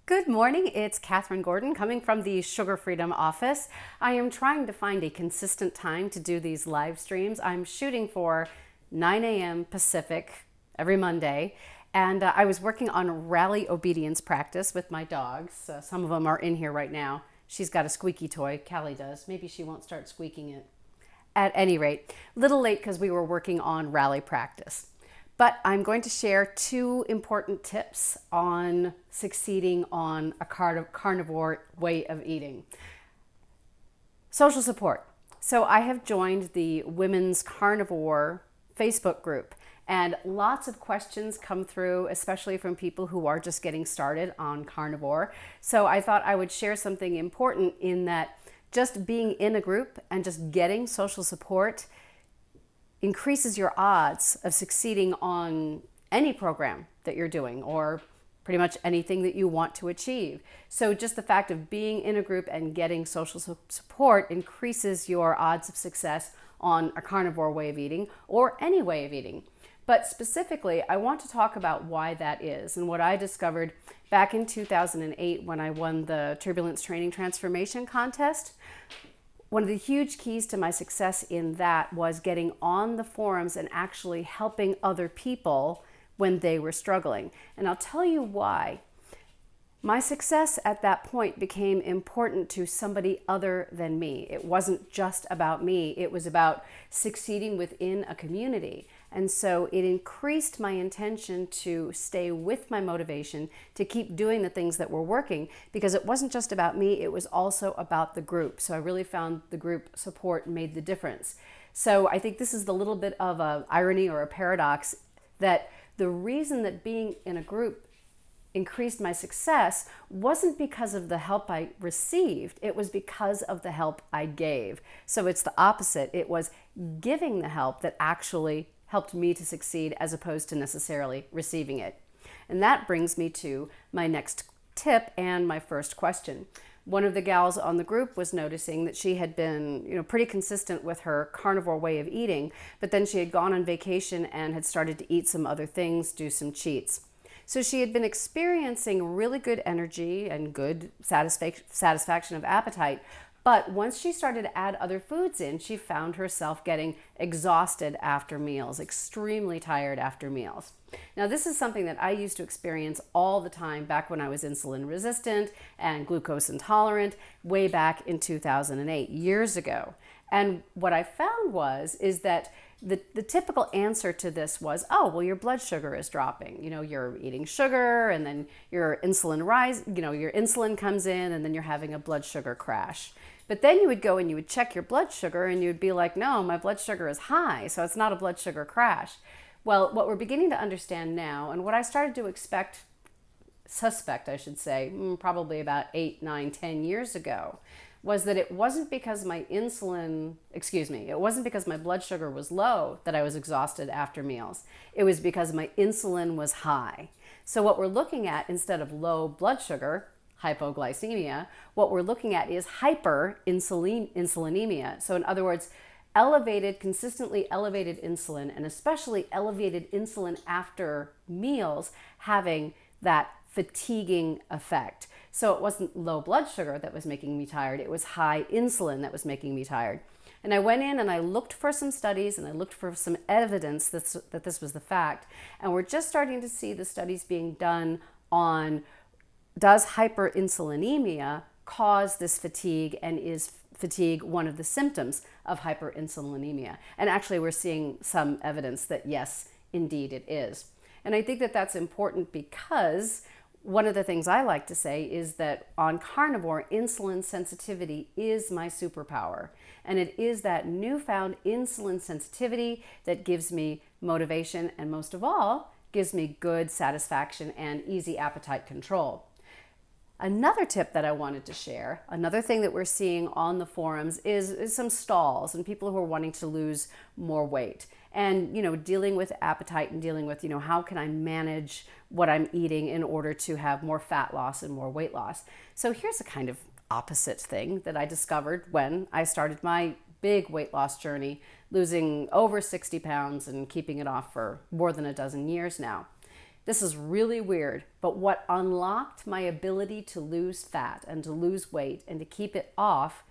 Good morning, it's Catherine Gordon coming from the Sugar Freedom office. I am trying to find a consistent time to do these live streams. I'm shooting for 9 a.m. Pacific every Monday, and I was working on rally obedience practice with my dogs. Some of them are in here right now. She's got a squeaky toy, Callie does. Maybe she won't start squeaking it. At any rate, a little late because we were working on rally practice. But I'm going to share two important tips on succeeding on a carnivore way of eating. Social support. So I have joined the Women's Carnivore Facebook group, and lots of questions come through, especially from people who are just getting started on carnivore. So I thought I would share something important in that just being in a group and just getting social support increases your odds of succeeding on any program that you're doing or pretty much anything that you want to achieve. So just the fact of being in a group and getting social support increases your odds of success on a carnivore way of eating or any way of eating. But specifically, I want to talk about why that is and what I discovered back in 2008 when I won the Turbulence Training Transformation Contest. One of the huge keys to my success in that was getting on the forums and actually helping other people when they were struggling. And I'll tell you why. My success at that point became important to somebody other than me. It wasn't just about me, it was about succeeding within a community. And so it increased my intention to stay with my motivation to keep doing the things that were working, because it wasn't just about me, it was also about the group. So I really found the group support made the difference. So I think this is the little bit of an irony or a paradox, that the reason that being in a group increased my success wasn't because of the help I received, it was because of the help I gave. So it's the opposite. It was giving the help that actually helped me to succeed as opposed to necessarily receiving it. And that brings me to my next tip and my first question. One of the gals on the group was noticing that she had been, pretty consistent with her carnivore way of eating, but then she had gone on vacation and had started to eat some other things, do some cheats. So she had been experiencing really good energy and good satisfaction of appetite. But once she started to add other foods in, she found herself getting exhausted after meals, extremely tired after meals. Now, this is something that I used to experience all the time back when I was insulin resistant and glucose intolerant, way back in 2008, years ago. And what I found is that the typical answer to this was, oh, well, your blood sugar is dropping. You're eating sugar and then your insulin comes in and then you're having a blood sugar crash. But then you would go and you would check your blood sugar and you'd be like, no, my blood sugar is high, so it's not a blood sugar crash. Well, what we're beginning to understand now, and what I started to suspect, I should say, probably about 8, 9, 10 years ago, was that it wasn't because my blood sugar was low that I was exhausted after meals. It was because my insulin was high. So what we're looking at, instead of low blood sugar, hypoglycemia, what we're looking at is hyperinsulinemia. So in other words, consistently elevated insulin, and especially elevated insulin after meals, having that fatiguing effect. So it wasn't low blood sugar that was making me tired, it was high insulin that was making me tired. And I went in and I looked for some studies and I looked for some evidence that this was the fact. And we're just starting to see the studies being done on, does hyperinsulinemia cause this fatigue, and is fatigue one of the symptoms of hyperinsulinemia? And actually we're seeing some evidence that yes, indeed it is. And I think that that's important because one of the things I like to say is that on carnivore, insulin sensitivity is my superpower. And it is that newfound insulin sensitivity that gives me motivation and, most of all, gives me good satisfaction and easy appetite control. Another tip that I wanted to share, another thing that we're seeing on the forums is some stalls and people who are wanting to lose more weight. And, dealing with appetite and dealing with, how can I manage what I'm eating in order to have more fat loss and more weight loss. So here's a kind of opposite thing that I discovered when I started my big weight loss journey, losing over 60 pounds and keeping it off for more than a dozen years now. This is really weird, but what unlocked my ability to lose fat and to lose weight and to keep it off,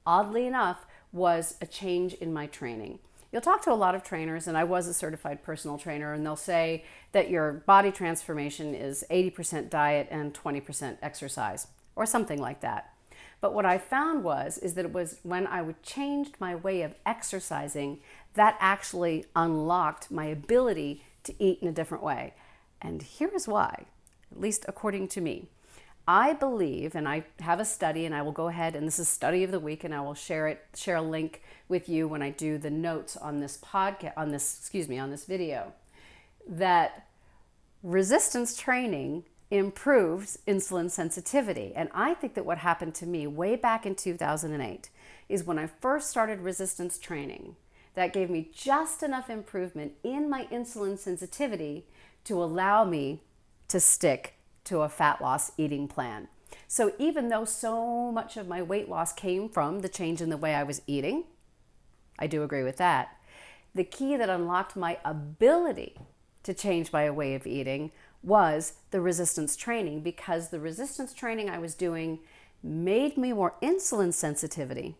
oddly enough, was a change in my training. You'll talk to a lot of trainers, and I was a certified personal trainer, and they'll say that your body transformation is 80% diet and 20% exercise, or something like that. But what I found is that it was when I would change my way of exercising that actually unlocked my ability to eat in a different way. And here's why, at least according to me. I believe, and I have a study, and I will go ahead, and this is study of the week, and I will share a link with you when I do the notes on this podcast, on this video, that resistance training improves insulin sensitivity. And I think that what happened to me way back in 2008 is when I first started resistance training, that gave me just enough improvement in my insulin sensitivity to allow me to stick to a fat loss eating plan. So even though so much of my weight loss came from the change in the way I was eating, I do agree with that. The key that unlocked my ability to change my way of eating was the resistance training, because the resistance training I was doing made me more insulin sensitive,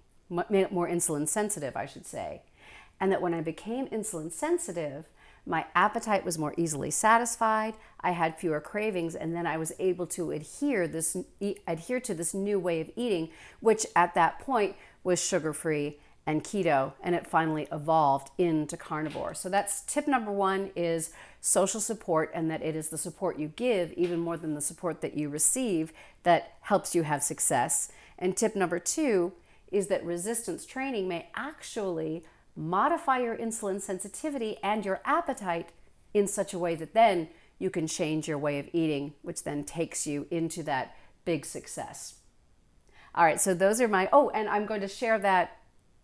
I should say. And that when I became insulin sensitive, my appetite was more easily satisfied, I had fewer cravings, and then I was able to adhere to this new way of eating, which at that point was sugar-free and keto, and it finally evolved into carnivore. So that's tip number one, is social support, and that it is the support you give even more than the support that you receive that helps you have success. And tip number two is that resistance training may actually modify your insulin sensitivity and your appetite in such a way that then you can change your way of eating, which then takes you into that big success. All right, so those are and I'm going to share that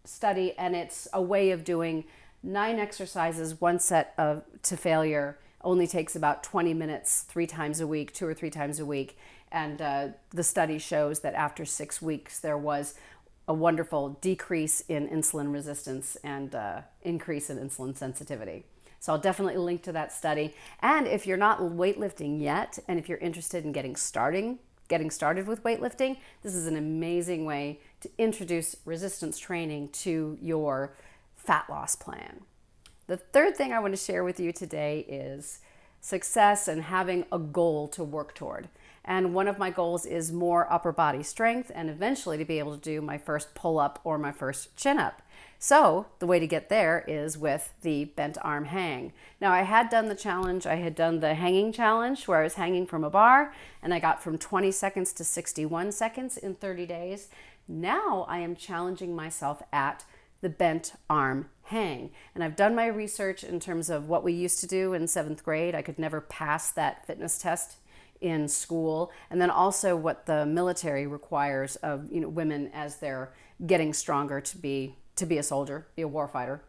study, and it's a way of doing 9 exercises, 1 set to failure. Only takes about 20 minutes, 3 times a week, 2 or 3 times a week. And the study shows that after 6 weeks, there was a wonderful decrease in insulin resistance and increase in insulin sensitivity. So I'll definitely link to that study. And if you're not weightlifting yet, and if you're interested in getting started with weightlifting, this is an amazing way to introduce resistance training to your fat loss plan. The third thing I want to share with you today is success and having a goal to work toward. And one of my goals is more upper body strength, and eventually to be able to do my first pull-up or my first chin-up. So the way to get there is with the bent arm hang. Now, I had done the challenge. I had done the hanging challenge where I was hanging from a bar, and I got from 20 seconds to 61 seconds in 30 days. Now I am challenging myself at the bent arm hang. And I've done my research in terms of what we used to do in 7th grade. I could never pass that fitness test in school, and then also what the military requires of women as they're getting stronger to be a soldier, be a warfighter.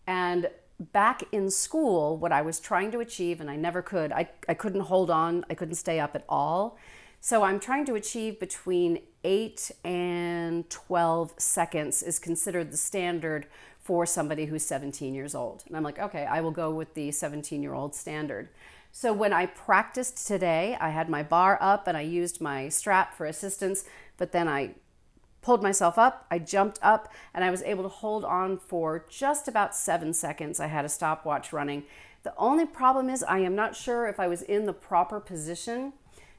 And back in school, what I was trying to achieve, and I never could, I couldn't hold on, I couldn't stay up at all. So I'm trying to achieve between 8 and 12 seconds is considered the standard for somebody who's 17 years old. And I'm like, okay, I will go with the 17-year-old standard. So when I practiced today, I had my bar up and I used my strap for assistance, but then I pulled myself up, I jumped up, and I was able to hold on for just about 7 seconds. I had a stopwatch running. The only problem is I am not sure if I was in the proper position.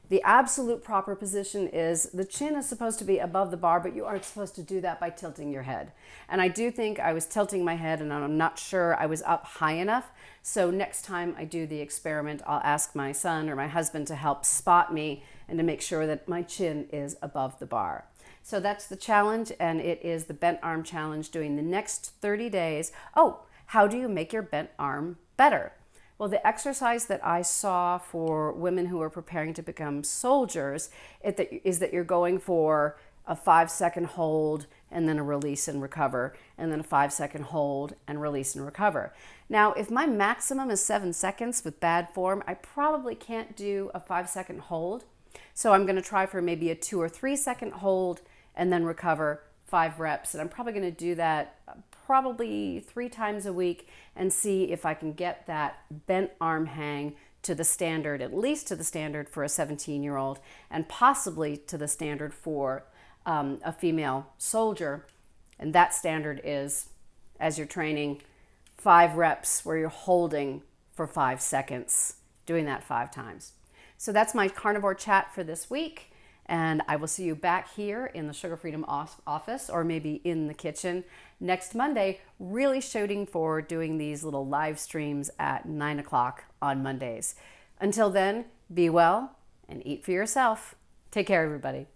The absolute proper position is the chin is supposed to be above the bar, but you aren't supposed to do that by tilting your head. And I do think I was tilting my head, and I'm not sure I was up high enough. So next time I do the experiment, I'll ask my son or my husband to help spot me and to make sure that my chin is above the bar. So that's the challenge, and it is the bent arm challenge, doing the next 30 days. Oh, how do you make your bent arm better? Well, the exercise that I saw for women who are preparing to become soldiers is that you're going for a 5-second hold and then a release and recover, and then a 5-second hold and release and recover. Now, if my maximum is 7 seconds with bad form, I probably can't do a 5-second hold. So I'm going to try for maybe a 2 or 3 second hold and then recover 5 reps. And I'm probably going to do that probably 3 times a week and see if I can get that bent arm hang to the standard, at least to the standard for a 17-year-old, and possibly to the standard for a female soldier. And that standard is, as you're training, 5 reps where you're holding for 5 seconds, doing that 5 times. So that's my carnivore chat for this week. And I will see you back here in the Sugar Freedom office, or maybe in the kitchen next Monday, really shooting for doing these little live streams at 9 o'clock on Mondays. Until then, be well and eat for yourself. Take care, everybody.